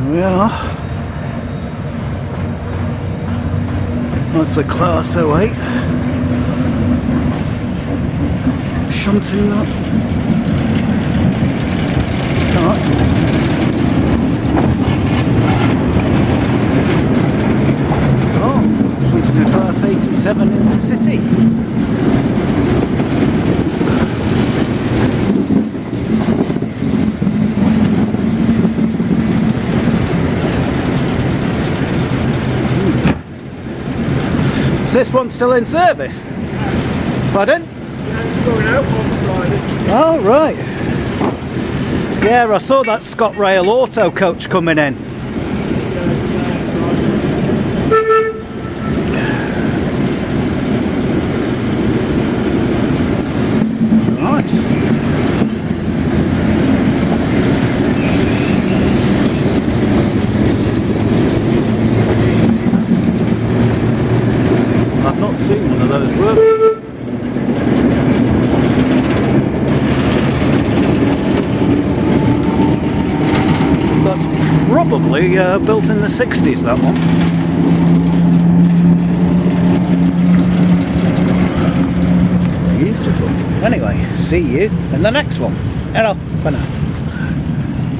There we are. That's a Class 08. Shunting that. Alright. Oh, shunting a Class 87 Intercity. Is this one still in service? Pardon? Yeah, it's going out on Friday. Oh, right. Yeah, I saw that ScotRail auto coach coming in. Right. I've not seen one of those work. That's probably built in the 60s, that one. Beautiful. Anyway, see you in the next one. Hello, for now.